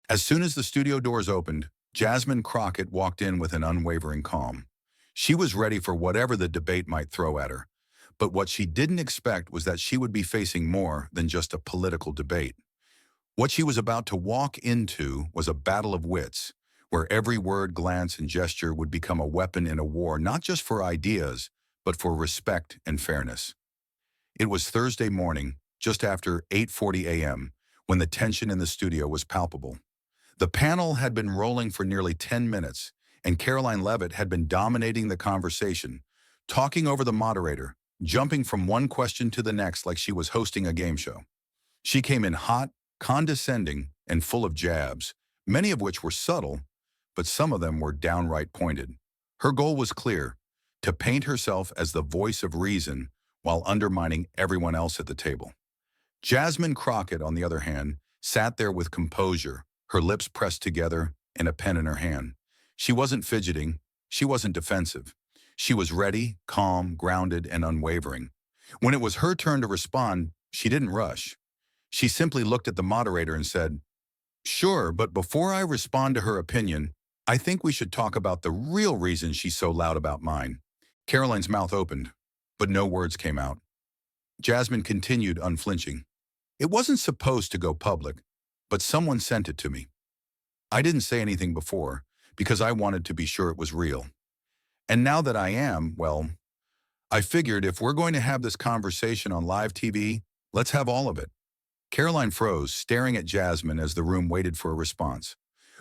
As soon as the studio doors opened, Jasmine Crockett walked in with an unwavering calm. She was ready for whatever the debate might throw at her. But what she didn't expect was that she would be facing more than just a political debate. What she was about to walk into was a battle of wits, where every word, glance, and gesture would become a weapon in a war not just for ideas, but for respect and fairness. It was Thursday morning, just after 8:40 a.m., when the tension in the studio was palpable. The panel had been rolling for nearly 10 minutes, and Karoline Leavitt had been dominating the conversation, talking over the moderator, jumping from one question to the next like she was hosting a game show. She came in hot, condescending, and full of jabs, many of which were subtle, but some of them were downright pointed. Her goal was clear: to paint herself as the voice of reason while undermining everyone else at the table. Jasmine Crockett, on the other hand, sat there with composure, her lips pressed together and a pen in her hand. She wasn't fidgeting. She wasn't defensive. She was ready, calm, grounded, and unwavering. When it was her turn to respond, she didn't rush. She simply looked at the moderator and said, "Sure, but before I respond to her opinion, I think we should talk about the real reason she's so loud about mine." Caroline's mouth opened, but no words came out. Jasmine continued, unflinching. "It wasn't supposed to go public, but someone sent it to me. I didn't say anything before because I wanted to be sure it was real. And now that I am, well, I figured if we're going to have this conversation on live TV, let's have all of it." Caroline froze, staring at Jasmine as the room waited for a response.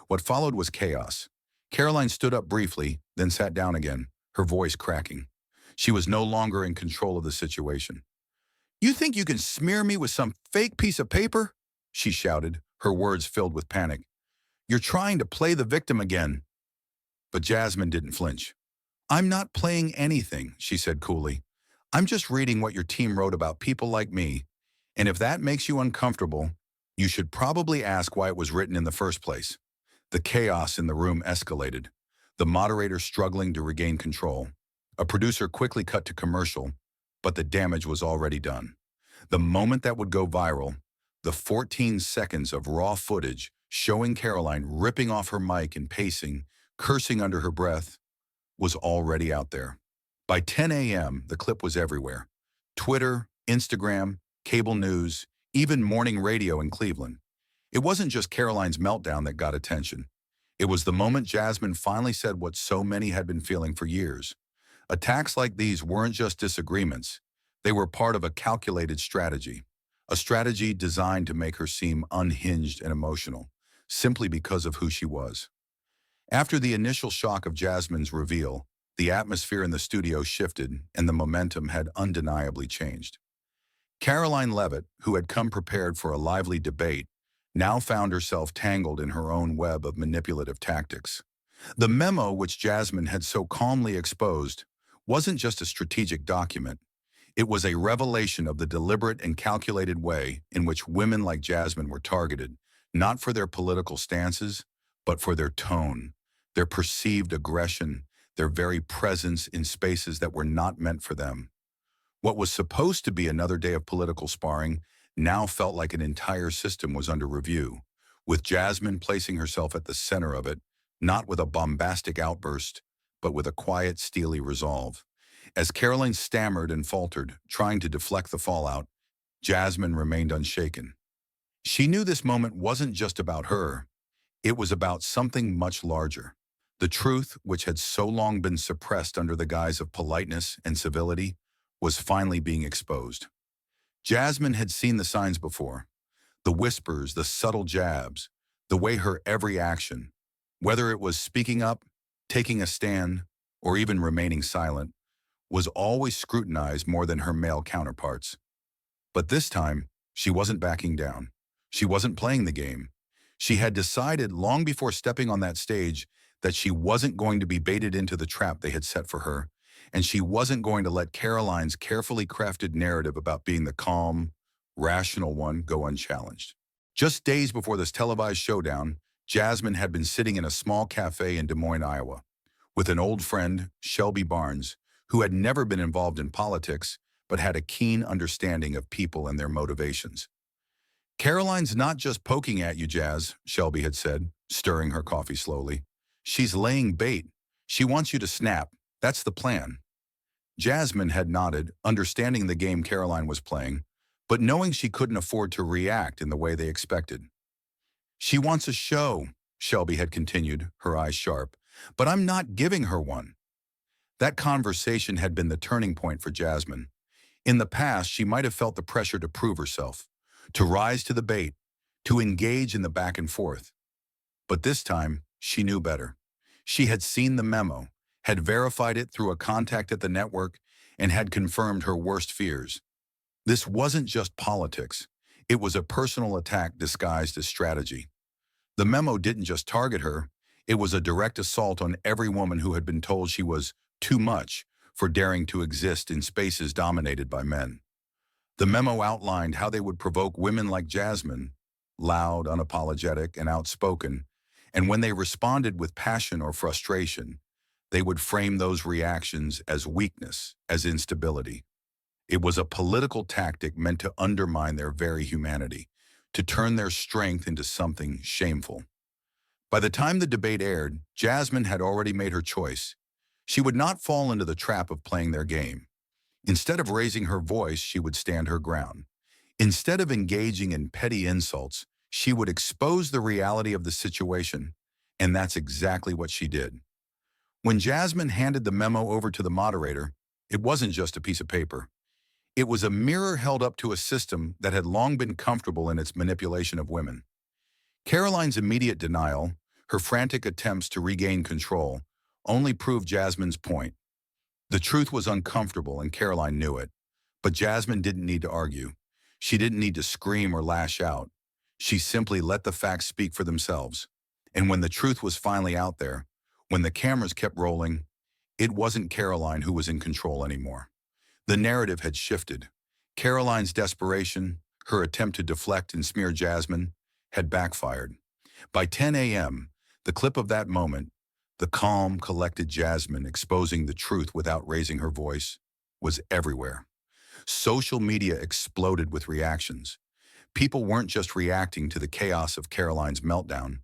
What followed was chaos. Caroline stood up briefly, then sat down again, her voice cracking. She was no longer in control of the situation. "You think you can smear me with some fake piece of paper?" she shouted, her words filled with panic. "You're trying to play the victim again." But Jasmine didn't flinch. "I'm not playing anything," she said coolly. "I'm just reading what your team wrote about people like me, and if that makes you uncomfortable, you should probably ask why it was written in the first place." The chaos in the room escalated, the moderator struggling to regain control. A producer quickly cut to commercial, but the damage was already done. The moment that would go viral, the 14 seconds of raw footage showing Caroline ripping off her mic and pacing, cursing under her breath, was already out there. By 10 a.m., the clip was everywhere. Twitter, Instagram, cable news, even morning radio in Cleveland. It wasn't just Caroline's meltdown that got attention. It was the moment Jasmine finally said what so many had been feeling for years. Attacks like these weren't just disagreements. They were part of a calculated strategy. A strategy designed to make her seem unhinged and emotional, simply because of who she was. After the initial shock of Jasmine's reveal, the atmosphere in the studio shifted and the momentum had undeniably changed. Karoline Leavitt, who had come prepared for a lively debate, now found herself tangled in her own web of manipulative tactics. The memo which Jasmine had so calmly exposed wasn't just a strategic document. It was a revelation of the deliberate and calculated way in which women like Jasmine were targeted, not for their political stances, but for their tone, their perceived aggression, their very presence in spaces that were not meant for them. What was supposed to be another day of political sparring now felt like an entire system was under review, with Jasmine placing herself at the center of it, not with a bombastic outburst, but with a quiet, steely resolve. As Caroline stammered and faltered, trying to deflect the fallout, Jasmine remained unshaken. She knew this moment wasn't just about her. It was about something much larger. The truth, which had so long been suppressed under the guise of politeness and civility, was finally being exposed. Jasmine had seen the signs before. The whispers, the subtle jabs, the way her every action, whether it was speaking up, taking a stand, or even remaining silent, was always scrutinized more than her male counterparts. But this time, she wasn't backing down. She wasn't playing the game. She had decided long before stepping on that stage that she wasn't going to be baited into the trap they had set for her, and she wasn't going to let Caroline's carefully crafted narrative about being the calm, rational one go unchallenged. Just days before this televised showdown, Jasmine had been sitting in a small cafe in Des Moines, Iowa, with an old friend, Shelby Barnes, who had never been involved in politics but had a keen understanding of people and their motivations. "Caroline's not just poking at you, Jazz," Shelby had said, stirring her coffee slowly. "She's laying bait. She wants you to snap. That's the plan." Jasmine had nodded, understanding the game Caroline was playing, but knowing she couldn't afford to react in the way they expected. "She wants a show," Shelby had continued, her eyes sharp, "but I'm not giving her one." That conversation had been the turning point for Jasmine. In the past, she might have felt the pressure to prove herself, to rise to the bait, to engage in the back and forth. But this time, she knew better. She had seen the memo, had verified it through a contact at the network, and had confirmed her worst fears. This wasn't just politics. It was a personal attack disguised as strategy. The memo didn't just target her. It was a direct assault on every woman who had been told she was too much for daring to exist in spaces dominated by men. The memo outlined how they would provoke women like Jasmine, loud, unapologetic, and outspoken, and when they responded with passion or frustration, they would frame those reactions as weakness, as instability. It was a political tactic meant to undermine their very humanity, to turn their strength into something shameful. By the time the debate aired, Jasmine had already made her choice. She would not fall into the trap of playing their game. Instead of raising her voice, she would stand her ground. Instead of engaging in petty insults, she would expose the reality of the situation, and that's exactly what she did. When Jasmine handed the memo over to the moderator, it wasn't just a piece of paper. It was a mirror held up to a system that had long been comfortable in its manipulation of women. Caroline's immediate denial, her frantic attempts to regain control, only proved Jasmine's point. The truth was uncomfortable, and Caroline knew it. But Jasmine didn't need to argue. She didn't need to scream or lash out. She simply let the facts speak for themselves. And when the truth was finally out there, when the cameras kept rolling, it wasn't Caroline who was in control anymore. The narrative had shifted. Caroline's desperation, her attempt to deflect and smear Jasmine, had backfired. By 10 a.m., the clip of that moment, the calm, collected Jasmine exposing the truth without raising her voice, was everywhere. Social media exploded with reactions. People weren't just reacting to the chaos of Caroline's meltdown.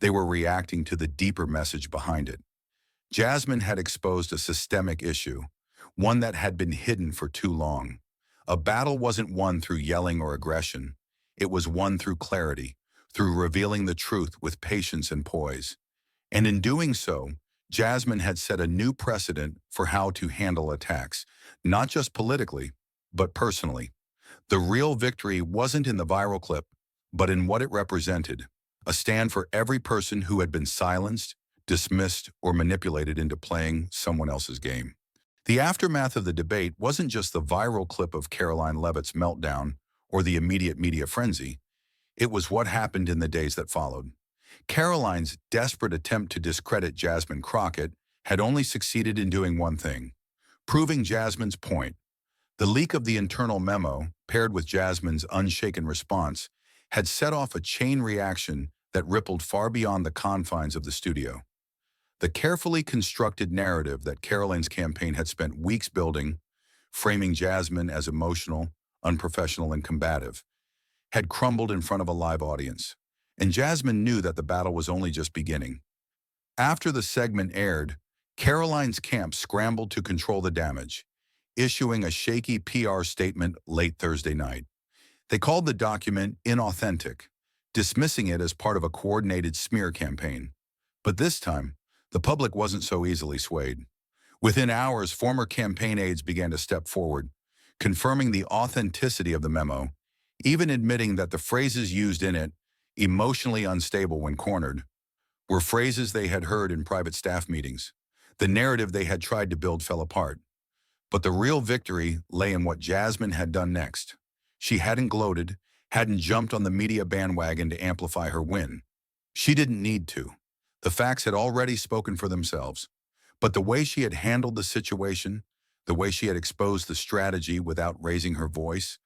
They were reacting to the deeper message behind it. Jasmine had exposed a systemic issue, one that had been hidden for too long. A battle wasn't won through yelling or aggression. It was won through clarity, through revealing the truth with patience and poise. And in doing so, Jasmine had set a new precedent for how to handle attacks, not just politically, but personally. The real victory wasn't in the viral clip, but in what it represented, a stand for every person who had been silenced, dismissed, or manipulated into playing someone else's game. The aftermath of the debate wasn't just the viral clip of Karoline Leavitt's meltdown or the immediate media frenzy. It was what happened in the days that followed. Caroline's desperate attempt to discredit Jasmine Crockett had only succeeded in doing one thing: proving Jasmine's point. The leak of the internal memo, paired with Jasmine's unshaken response, had set off a chain reaction that rippled far beyond the confines of the studio. The carefully constructed narrative that Caroline's campaign had spent weeks building, framing Jasmine as emotional, unprofessional, and combative, had crumbled in front of a live audience. And Jasmine knew that the battle was only just beginning. After the segment aired, Caroline's camp scrambled to control the damage, issuing a shaky PR statement late Thursday night. They called the document inauthentic, dismissing it as part of a coordinated smear campaign. But this time, the public wasn't so easily swayed. Within hours, former campaign aides began to step forward, confirming the authenticity of the memo, even admitting that the phrases used in it, emotionally unstable when cornered, were phrases they had heard in private staff meetings. The narrative they had tried to build fell apart. But the real victory lay in what Jasmine had done next. She hadn't gloated, hadn't jumped on the media bandwagon to amplify her win. She didn't need to. The facts had already spoken for themselves. But the way she had handled the situation, the way she had exposed the strategy without raising her voice,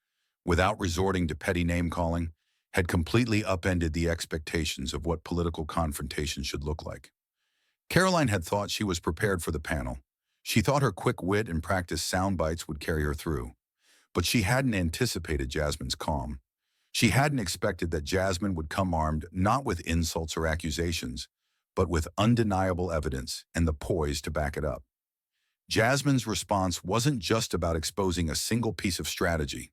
without resorting to petty name-calling, had completely upended the expectations of what political confrontation should look like. Caroline had thought she was prepared for the panel. She thought her quick wit and practiced sound bites would carry her through. But she hadn't anticipated Jasmine's calm. She hadn't expected that Jasmine would come armed not with insults or accusations, but with undeniable evidence and the poise to back it up. Jasmine's response wasn't just about exposing a single piece of strategy.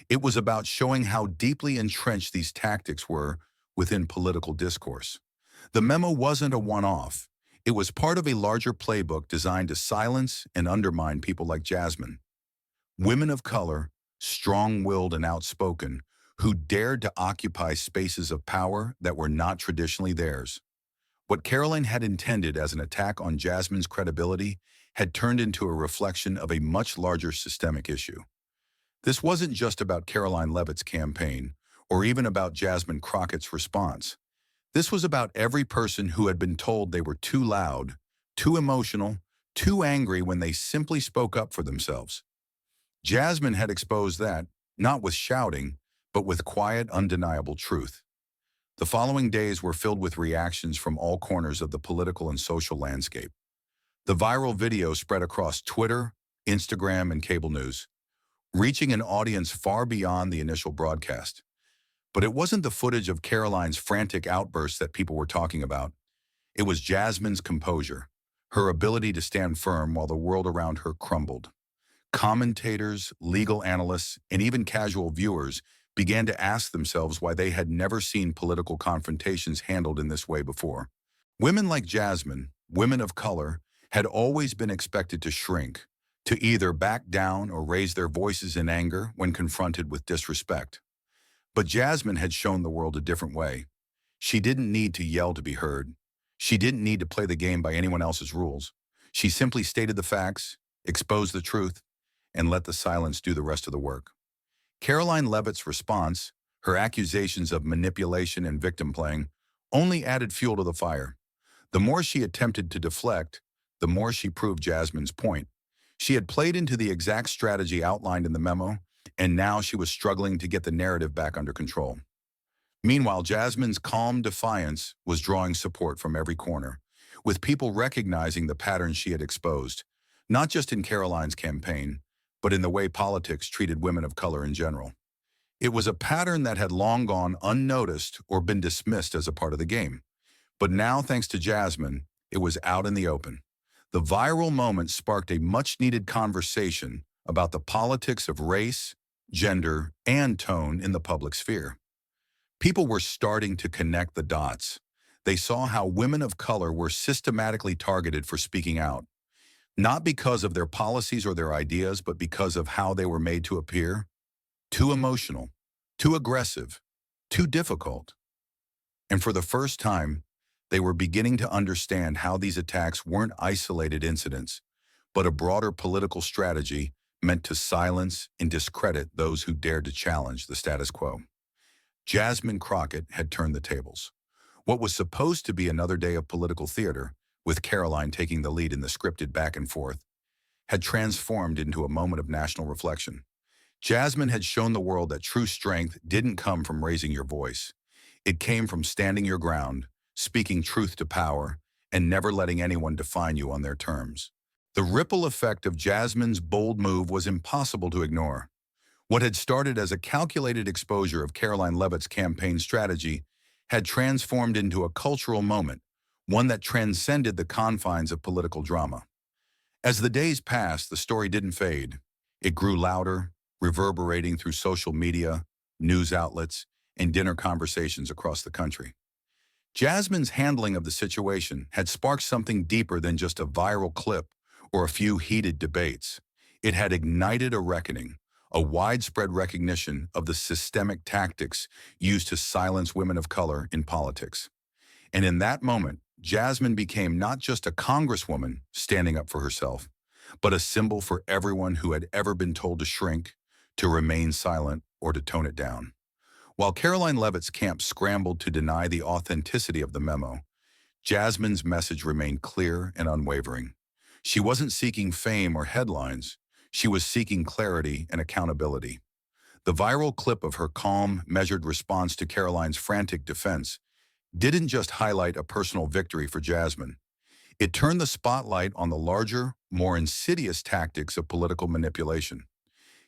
It was about showing how deeply entrenched these tactics were within political discourse. The memo wasn't a one-off. It was part of a larger playbook designed to silence and undermine people like Jasmine. Women of color, strong-willed and outspoken, who dared to occupy spaces of power that were not traditionally theirs. What Karoline had intended as an attack on Jasmine's credibility had turned into a reflection of a much larger systemic issue. This wasn't just about Karoline Leavitt's campaign, or even about Jasmine Crockett's response. This was about every person who had been told they were too loud, too emotional, too angry when they simply spoke up for themselves. Jasmine had exposed that, not with shouting, but with quiet, undeniable truth. The following days were filled with reactions from all corners of the political and social landscape. The viral video spread across Twitter, Instagram, and cable news, reaching an audience far beyond the initial broadcast. But it wasn't the footage of Karoline's frantic outbursts that people were talking about. It was Jasmine's composure, her ability to stand firm while the world around her crumbled. Commentators, legal analysts, and even casual viewers began to ask themselves why they had never seen political confrontations handled in this way before. Women like Jasmine, women of color, had always been expected to shrink, to either back down or raise their voices in anger when confronted with disrespect. But Jasmine had shown the world a different way. She didn't need to yell to be heard. She didn't need to play the game by anyone else's rules. She simply stated the facts, exposed the truth, and let the silence do the rest of the work. Karoline Leavitt's response, her accusations of manipulation and victim playing, only added fuel to the fire. The more she attempted to deflect, the more she proved Jasmine's point. She had played into the exact strategy outlined in the memo, and now she was struggling to get the narrative back under control. Meanwhile, Jasmine's calm defiance was drawing support from every corner, with people recognizing the patterns she had exposed, not just in Karoline's campaign, but in the way politics treated women of color in general. It was a pattern that had long gone unnoticed or been dismissed as a part of the game. But now, thanks to Jasmine, it was out in the open. The viral moment sparked a much-needed conversation about the politics of race, gender, and tone in the public sphere. People were starting to connect the dots. They saw how women of color were systematically targeted for speaking out, not because of their policies or their ideas, but because of how they were made to appear. Too emotional, too aggressive, too difficult. And for the first time, they were beginning to understand how these attacks weren't isolated incidents, but a broader political strategy meant to silence and discredit those who dared to challenge the status quo. Jasmine Crockett had turned the tables. What was supposed to be another day of political theater, with Karoline taking the lead in the scripted back and forth, had transformed into a moment of national reflection. Jasmine had shown the world that true strength didn't come from raising your voice. It came from standing your ground, speaking truth to power, and never letting anyone define you on their terms. The ripple effect of Jasmine's bold move was impossible to ignore. What had started as a calculated exposure of Karoline Leavitt's campaign strategy had transformed into a cultural moment, one that transcended the confines of political drama. As the days passed, the story didn't fade. It grew louder, reverberating through social media, news outlets, and dinner conversations across the country. Jasmine's handling of the situation had sparked something deeper than just a viral clip or a few heated debates. It had ignited a reckoning, a widespread recognition of the systemic tactics used to silence women of color in politics. And in that moment, Jasmine became not just a congresswoman standing up for herself, but a symbol for everyone who had ever been told to shrink, to remain silent, or to tone it down. While Karoline Leavitt's camp scrambled to deny the authenticity of the memo, Jasmine's message remained clear and unwavering. She wasn't seeking fame or headlines. She was seeking clarity and accountability. The viral clip of her calm, measured response to Karoline's frantic defense didn't just highlight a personal victory for Jasmine. It turned the spotlight on the larger, more insidious tactics of political manipulation.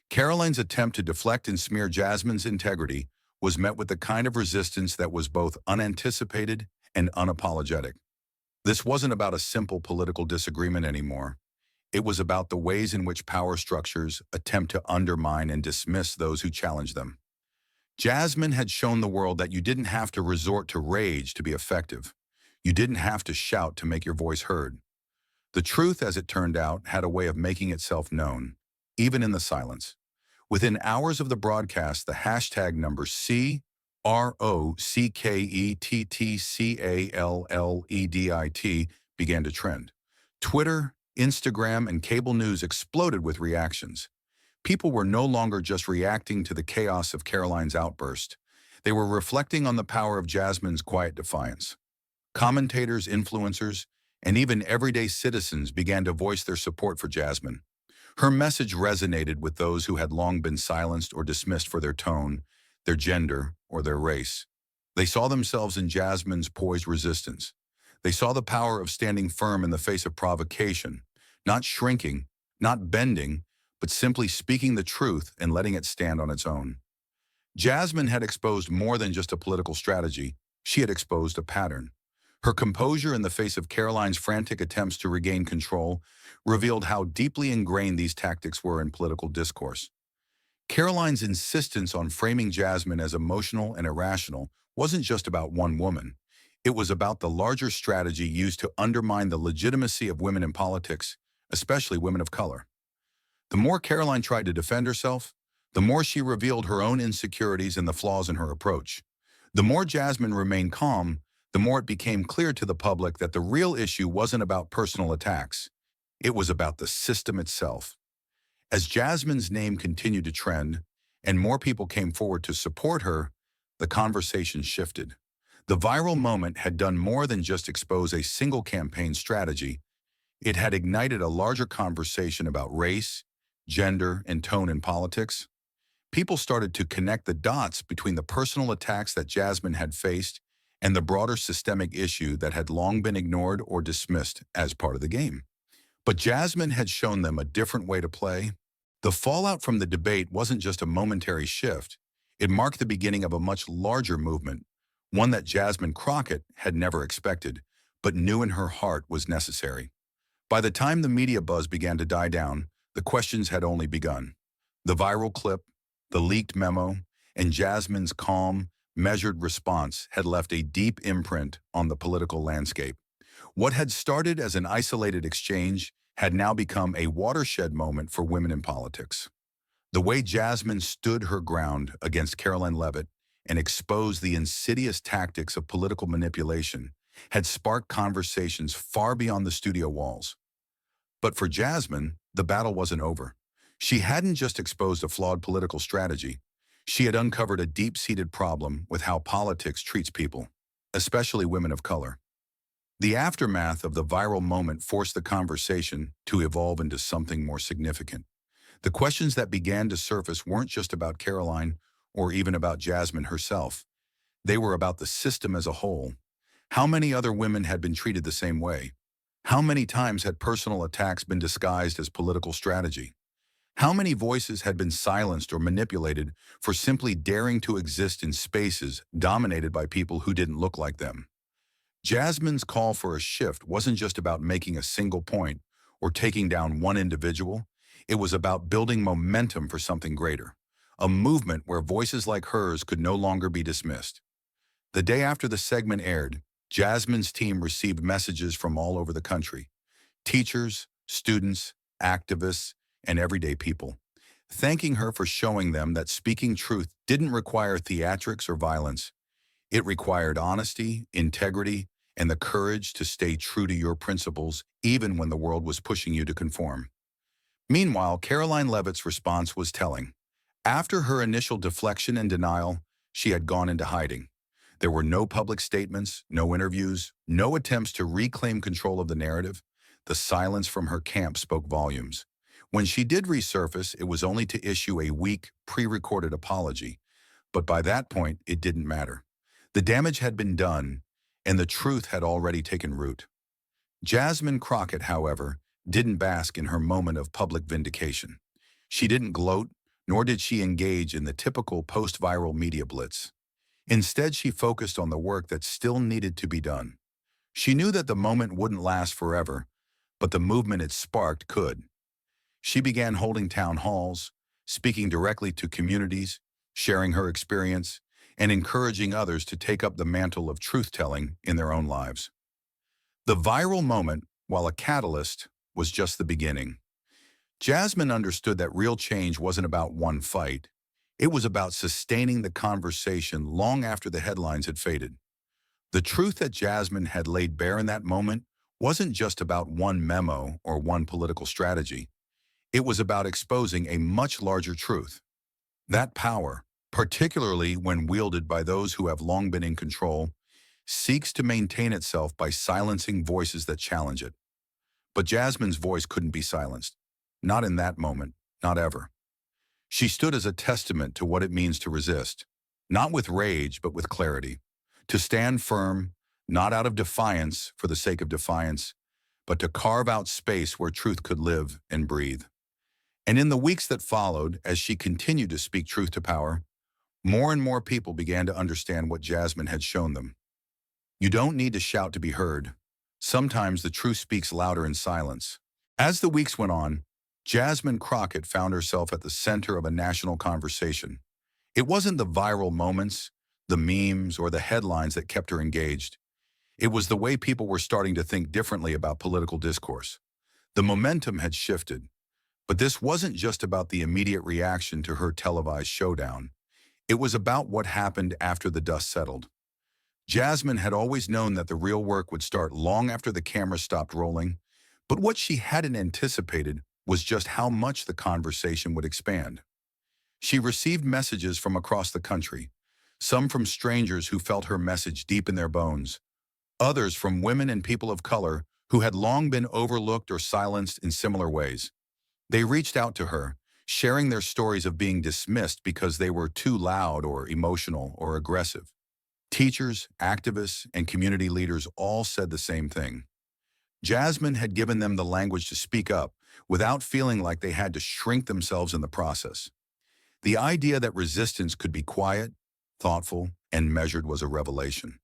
Karoline's attempt to deflect and smear Jasmine's integrity was met with the kind of resistance that was both unanticipated and unapologetic. This wasn't about a simple political disagreement anymore. It was about the ways in which power structures attempt to undermine and dismiss those who challenge them. Jasmine had shown the world that you didn't have to resort to rage to be effective. You didn't have to shout to make your voice heard. The truth, as it turned out, had a way of making itself known, even in the silence. Within hours of the broadcast, the hashtag number CROCKETTCALLEDIT began to trend. Twitter, Instagram, and cable news exploded with reactions. People were no longer just reacting to the chaos of Karoline's outburst. They were reflecting on the power of Jasmine's quiet defiance. Commentators, influencers, and even everyday citizens began to voice their support for Jasmine. Her message resonated with those who had long been silenced or dismissed for their tone, their gender, or their race. They saw themselves in Jasmine's poised resistance. They saw the power of standing firm in the face of provocation, not shrinking, not bending, but simply speaking the truth and letting it stand on its own. Jasmine had exposed more than just a political strategy. She had exposed a pattern. Her composure in the face of Karoline's frantic attempts to regain control revealed how deeply ingrained these tactics were in political discourse. Karoline's insistence on framing Jasmine as emotional and irrational wasn't just about one woman. It was about the larger strategy used to undermine the legitimacy of women in politics, especially women of color. The more Karoline tried to defend herself, the more she revealed her own insecurities and the flaws in her approach. The more Jasmine remained calm, the more it became clear to the public that the real issue wasn't about personal attacks. It was about the system itself. As Jasmine's name continued to trend, and more people came forward to support her, the conversation shifted. The viral moment had done more than just expose a single campaign strategy. It had ignited a larger conversation about race, gender, and tone in politics. People started to connect the dots between the personal attacks that Jasmine had faced and the broader systemic issue that had long been ignored or dismissed as part of the game. But Jasmine had shown them a different way to play. The fallout from the debate wasn't just a momentary shift. It marked the beginning of a much larger movement, one that Jasmine Crockett had never expected, but knew in her heart was necessary. By the time the media buzz began to die down, the questions had only begun. The viral clip, the leaked memo, and Jasmine's calm, measured response had left a deep imprint on the political landscape. What had started as an isolated exchange had now become a watershed moment for women in politics. The way Jasmine stood her ground against Karoline Leavitt and exposed the insidious tactics of political manipulation had sparked conversations far beyond the studio walls. But for Jasmine, the battle wasn't over. She hadn't just exposed a flawed political strategy. She had uncovered a deep-seated problem with how politics treats people, especially women of color. The aftermath of the viral moment forced the conversation to evolve into something more significant. The questions that began to surface weren't just about Karoline or even about Jasmine herself. They were about the system as a whole. How many other women had been treated the same way? How many times had personal attacks been disguised as political strategy? How many voices had been silenced or manipulated for simply daring to exist in spaces dominated by people who didn't look like them? Jasmine's call for a shift wasn't just about making a single point or taking down one individual. It was about building momentum for something greater, a movement where voices like hers could no longer be dismissed. The day after the segment aired, Jasmine's team received messages from all over the country. Teachers, students, activists, and everyday people, thanking her for showing them that speaking truth didn't require theatrics or violence. It required honesty, integrity, and the courage to stay true to your principles even when the world was pushing you to conform. Meanwhile, Karoline Leavitt's response was telling. After her initial deflection and denial, she had gone into hiding. There were no public statements, no interviews, no attempts to reclaim control of the narrative. The silence from her camp spoke volumes. When she did resurface, it was only to issue a weak, pre-recorded apology. But by that point, it didn't matter. The damage had been done, and the truth had already taken root. Jasmine Crockett, however, didn't bask in her moment of public vindication. She didn't gloat, nor did she engage in the typical post-viral media blitz. Instead, she focused on the work that still needed to be done. She knew that the moment wouldn't last forever, but the movement it sparked could. She began holding town halls, speaking directly to communities, sharing her experience, and encouraging others to take up the mantle of truth-telling in their own lives. The viral moment, while a catalyst, was just the beginning. Jasmine understood that real change wasn't about one fight. It was about sustaining the conversation long after the headlines had faded. The truth that Jasmine had laid bare in that moment wasn't just about one memo or one political strategy. It was about exposing a much larger truth. That power, particularly when wielded by those who have long been in control, seeks to maintain itself by silencing voices that challenge it. But Jasmine's voice couldn't be silenced. Not in that moment, not ever. She stood as a testament to what it means to resist, not with rage, but with clarity. To stand firm, not out of defiance for the sake of defiance, but to carve out space where truth could live and breathe. And in the weeks that followed, as she continued to speak truth to power, more and more people began to understand what Jasmine had shown them. You don't need to shout to be heard. Sometimes the truth speaks louder in silence. As the weeks went on, Jasmine Crockett found herself at the center of a national conversation. It wasn't the viral moments, the memes, or the headlines that kept her engaged. It was the way people were starting to think differently about political discourse. The momentum had shifted. But this wasn't just about the immediate reaction to her televised showdown. It was about what happened after the dust settled. Jasmine had always known that the real work would start long after the camera stopped rolling, but what she hadn't anticipated was just how much the conversation would expand. She received messages from across the country, some from strangers who felt her message deep in their bones, others from women and people of color who had long been overlooked or silenced in similar ways. They reached out to her, sharing their stories of being dismissed because they were too loud or emotional or aggressive. Teachers, activists, and community leaders all said the same thing. Jasmine had given them the language to speak up without feeling like they had to shrink themselves in the process. The idea that resistance could be quiet, thoughtful, and measured was a revelation.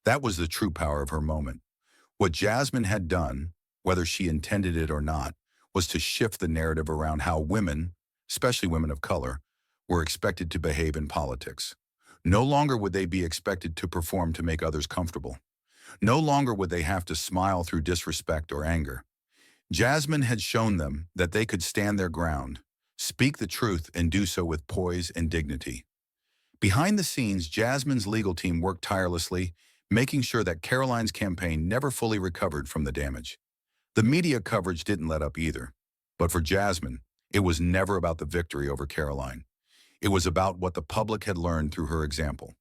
That was the true power of her moment. What Jasmine had done, whether she intended it or not, was to shift the narrative around how women, especially women of color, were expected to behave in politics. No longer would they be expected to perform to make others comfortable. No longer would they have to smile through disrespect or anger. Jasmine had shown them that they could stand their ground, speak the truth, and do so with poise and dignity. Behind the scenes, Jasmine's legal team worked tirelessly, making sure that Karoline's campaign never fully recovered from the damage. The media coverage didn't let up either. But for Jasmine, it was never about the victory over Karoline. It was about what the public had learned through her example.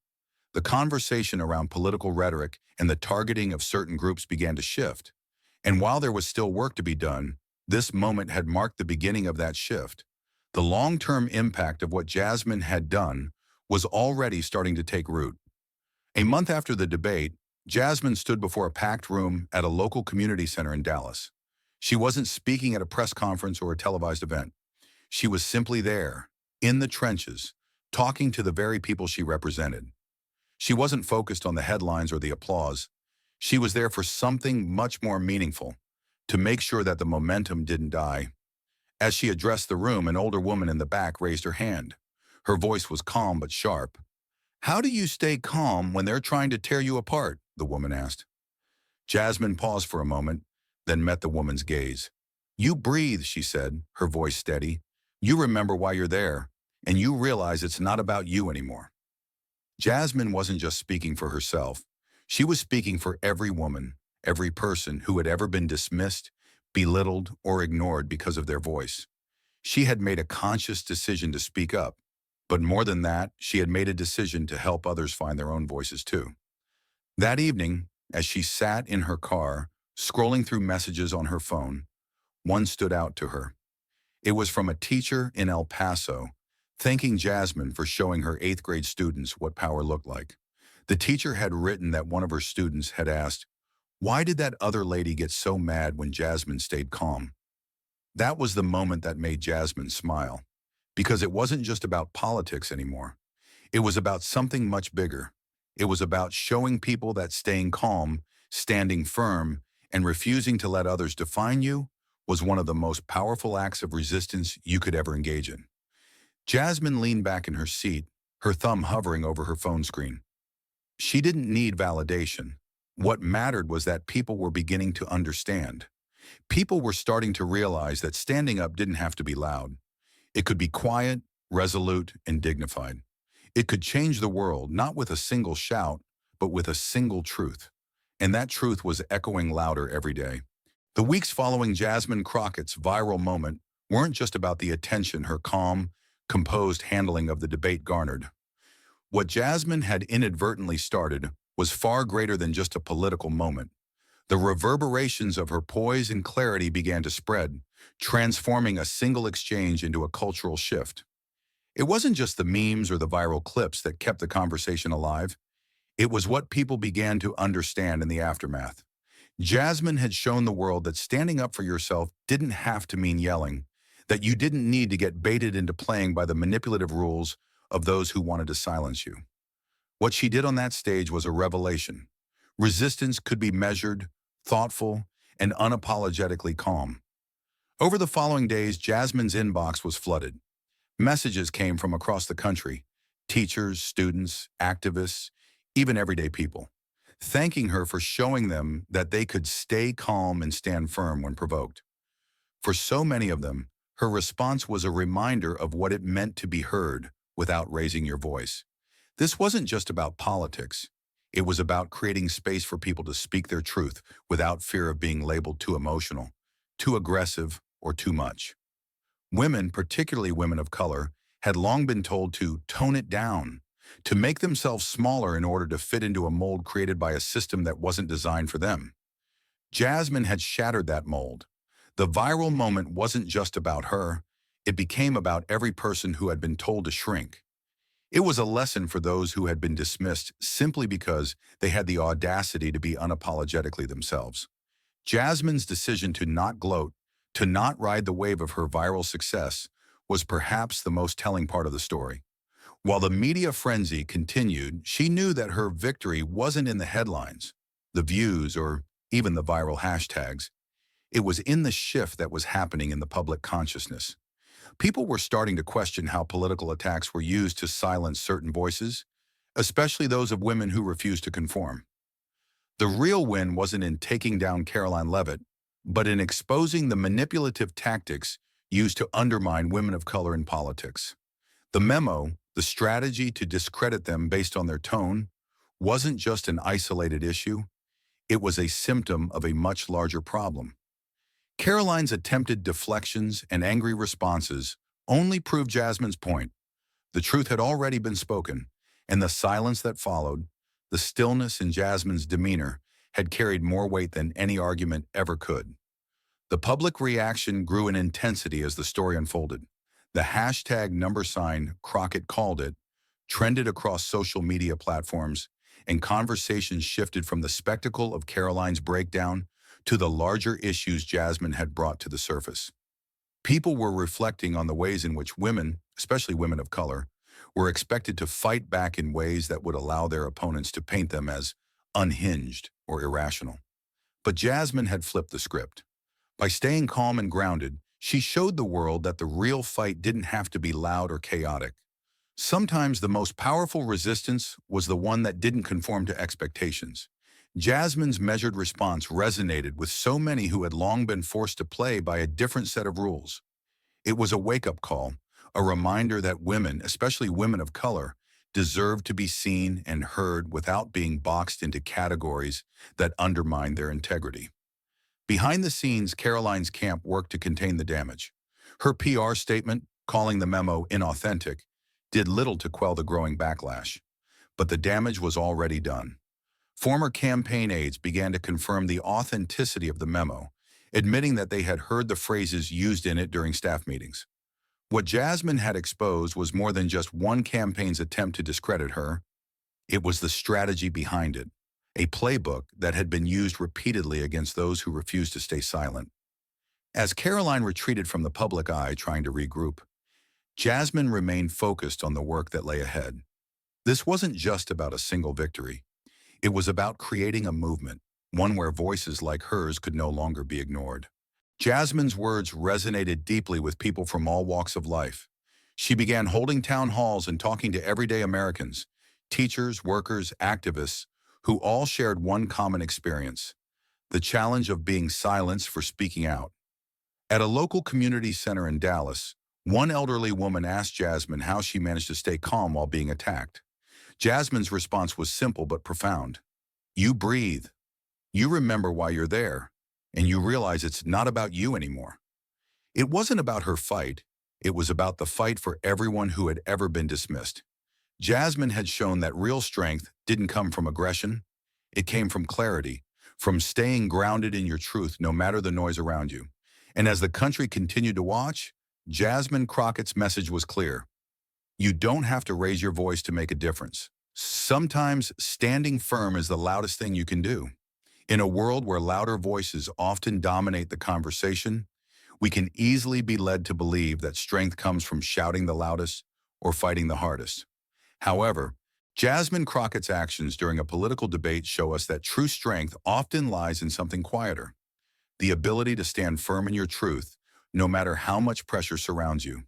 The conversation around political rhetoric and the targeting of certain groups began to shift. And while there was still work to be done, this moment had marked the beginning of that shift. The long-term impact of what Jasmine had done was already starting to take root. A month after the debate, Jasmine stood before a packed room at a local community center in Dallas. She wasn't speaking at a press conference or a televised event. She was simply there, in the trenches, talking to the very people she represented. She wasn't focused on the headlines or the applause. She was there for something much more meaningful, to make sure that the momentum didn't die. As she addressed the room, an older woman in the back raised her hand. Her voice was calm but sharp. "How do you stay calm when they're trying to tear you apart?" the woman asked. Jasmine paused for a moment, then met the woman's gaze. "You breathe," she said, her voice steady. "You remember why you're there, and you realize it's not about you anymore." Jasmine wasn't just speaking for herself. She was speaking for every woman, every person who had ever been dismissed, belittled, or ignored because of their voice. She had made a conscious decision to speak up, but more than that, she had made a decision to help others find their own voices too. That evening, as she sat in her car, scrolling through messages on her phone, one stood out to her. It was from a teacher in El Paso, thanking Jasmine for showing her 8th grade students what power looked like. The teacher had written that one of her students had asked, "Why did that other lady get so mad when Jasmine stayed calm?" That was the moment that made Jasmine smile. because it wasn't just about politics anymore. It was about something much bigger. It was about showing people that staying calm, standing firm, and refusing to let others define you was one of the most powerful acts of resistance you could ever engage in. Jasmine leaned back in her seat, her thumb hovering over her phone screen. She didn't need validation. What mattered was that people were beginning to understand. People were starting to realize that standing up didn't have to be loud. It could be quiet, resolute, and dignified. It could change the world, not with a single shout, but with a single truth. And that truth was echoing louder every day. The weeks following Jasmine Crockett's viral moment weren't just about the attention her calm, composed handling of the debate garnered. What Jasmine had inadvertently started was far greater than just a political moment. The reverberations of her poise and clarity began to spread, transforming a single exchange into a cultural shift. It wasn't just the memes or the viral clips that kept the conversation alive. It was what people began to understand in the aftermath. Jasmine had shown the world that standing up for yourself didn't have to mean yelling, that you didn't need to get baited into playing by the manipulative rules of those who wanted to silence you. What she did on that stage was a revelation. Resistance could be measured, thoughtful, and unapologetically calm. Over the following days, Jasmine's inbox was flooded. Messages came from across the country, teachers, students, activists, even everyday people, thanking her for showing them that they could stay calm and stand firm when provoked. For so many of them, her response was a reminder of what it meant to be heard without raising your voice. This wasn't just about politics. It was about creating space for people to speak their truth without fear of being labeled too emotional, too aggressive, or too much. Women, particularly women of color, had long been told to tone it down, to make themselves smaller in order to fit into a mold created by a system that wasn't designed for them. Jasmine had shattered that mold. The viral moment wasn't just about her. It became about every person who had been told to shrink. It was a lesson for those who had been dismissed simply because they had the audacity to be unapologetically themselves. Jasmine's decision to not gloat, to not ride the wave of her viral success, was perhaps the most telling part of the story. While the media frenzy continued, she knew that her victory wasn't in the headlines, the views, or even the viral hashtags. It was in the shift that was happening in the public consciousness. People were starting to question how political attacks were used to silence certain voices, especially those of women who refused to conform. The real win wasn't in taking down Karoline Leavitt, but in exposing the manipulative tactics used to undermine women of color in politics. The memo, the strategy to discredit them based on their tone, wasn't just an isolated issue. It was a symptom of a much larger problem. Karoline's attempted deflections and angry responses only proved Jasmine's point. The truth had already been spoken, and the silence that followed, the stillness in Jasmine's demeanor, had carried more weight than any argument ever could. The public reaction grew in intensity as the story unfolded. The hashtag #Crockett called it trended across social media platforms, and conversations shifted from the spectacle of Karoline's breakdown to the larger issues Jasmine had brought to the surface. People were reflecting on the ways in which women, especially women of color, were expected to fight back in ways that would allow their opponents to paint them as unhinged or irrational. But Jasmine had flipped the script. By staying calm and grounded, she showed the world that the real fight didn't have to be loud or chaotic. Sometimes the most powerful resistance was the one that didn't conform to expectations. Jasmine's measured response resonated with so many who had long been forced to play by a different set of rules. It was a wake-up call, a reminder that women, especially women of color, deserved to be seen and heard without being boxed into categories that undermined their integrity. Behind the scenes, Karoline's camp worked to contain the damage. Her PR statement, calling the memo inauthentic, did little to quell the growing backlash. But the damage was already done. Former campaign aides began to confirm the authenticity of the memo, admitting that they had heard the phrases used in it during staff meetings. What Jasmine had exposed was more than just one campaign's attempt to discredit her. It was the strategy behind it, a playbook that had been used repeatedly against those who refused to stay silent. As Karoline retreated from the public eye trying to regroup, Jasmine remained focused on the work that lay ahead. This wasn't just about a single victory. It was about creating a movement, one where voices like hers could no longer be ignored. Jasmine's words resonated deeply with people from all walks of life. She began holding town halls and talking to everyday Americans, teachers, workers, activists, who all shared one common experience: the challenge of being silenced for speaking out. At a local community center in Dallas, one elderly woman asked Jasmine how she managed to stay calm while being attacked. Jasmine's response was simple but profound. You breathe. You remember why you're there, and you realize it's not about you anymore. It wasn't about her fight. It was about the fight for everyone who had ever been dismissed. Jasmine had shown that real strength didn't come from aggression. It came from clarity, from staying grounded in your truth no matter the noise around you. And as the country continued to watch, Jasmine Crockett's message was clear. You don't have to raise your voice to make a difference. Sometimes standing firm is the loudest thing you can do. In a world where louder voices often dominate the conversation, we can easily be led to believe that strength comes from shouting the loudest or fighting the hardest. However, Jasmine Crockett's actions during a political debate show us that true strength often lies in something quieter: the ability to stand firm in your truth, no matter how much pressure surrounds you.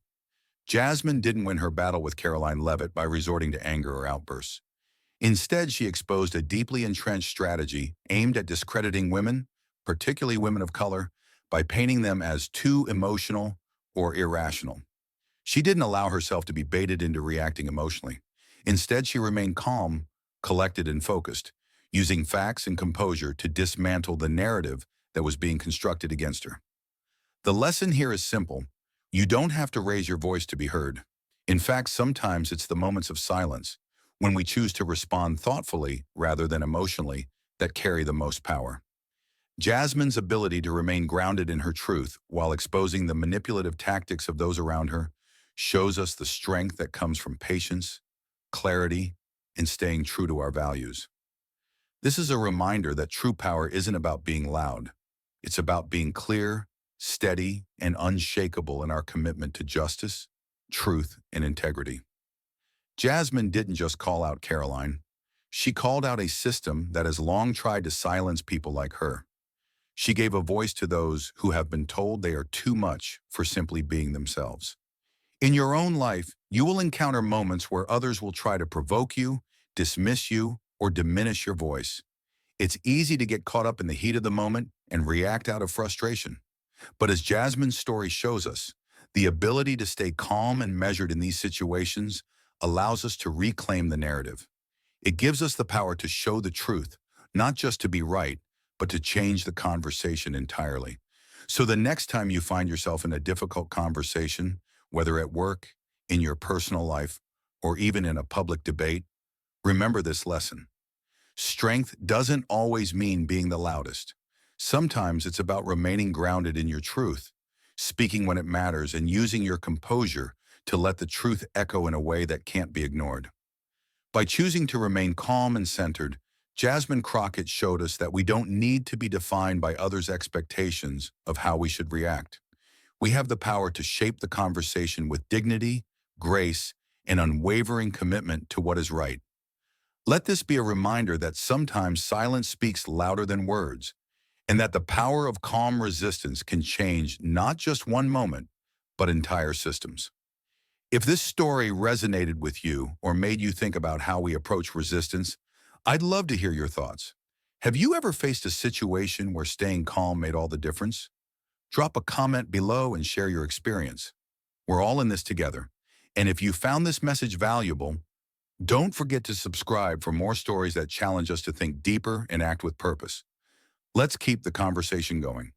Jasmine didn't win her battle with Karoline Leavitt by resorting to anger or outbursts. Instead, she exposed a deeply entrenched strategy aimed at discrediting women, particularly women of color, by painting them as too emotional or irrational. She didn't allow herself to be baited into reacting emotionally. Instead, she remained calm, collected, and focused, using facts and composure to dismantle the narrative that was being constructed against her. The lesson here is simple. You don't have to raise your voice to be heard. In fact, sometimes it's the moments of silence, when we choose to respond thoughtfully rather than emotionally, that carry the most power. Jasmine's ability to remain grounded in her truth while exposing the manipulative tactics of those around her shows us the strength that comes from patience, clarity, and staying true to our values. This is a reminder that true power isn't about being loud. It's about being clear, steady, and unshakable in our commitment to justice, truth, and integrity. Jasmine didn't just call out Karoline. She called out a system that has long tried to silence people like her. She gave a voice to those who have been told they are too much for simply being themselves. In your own life, you will encounter moments where others will try to provoke you, dismiss you, or diminish your voice. It's easy to get caught up in the heat of the moment and react out of frustration. But as Jasmine's story shows us, the ability to stay calm and measured in these situations allows us to reclaim the narrative. It gives us the power to show the truth, not just to be right, but to change the conversation entirely. So the next time you find yourself in a difficult conversation, whether at work, in your personal life, or even in a public debate, remember this lesson. Strength doesn't always mean being the loudest. Sometimes it's about remaining grounded in your truth, speaking when it matters, and using your composure to let the truth echo in a way that can't be ignored. By choosing to remain calm and centered, Jasmine Crockett showed us that we don't need to be defined by others' expectations of how we should react. We have the power to shape the conversation with dignity, grace, and unwavering commitment to what is right. Let this be a reminder that sometimes silence speaks louder than words, and that the power of calm resistance can change not just one moment, but entire systems. If this story resonated with you or made you think about how we approach resistance, I'd love to hear your thoughts. Have you ever faced a situation where staying calm made all the difference? Drop a comment below and share your experience. We're all in this together. And if you found this message valuable, don't forget to subscribe for more stories that challenge us to think deeper and act with purpose. Let's keep the conversation going.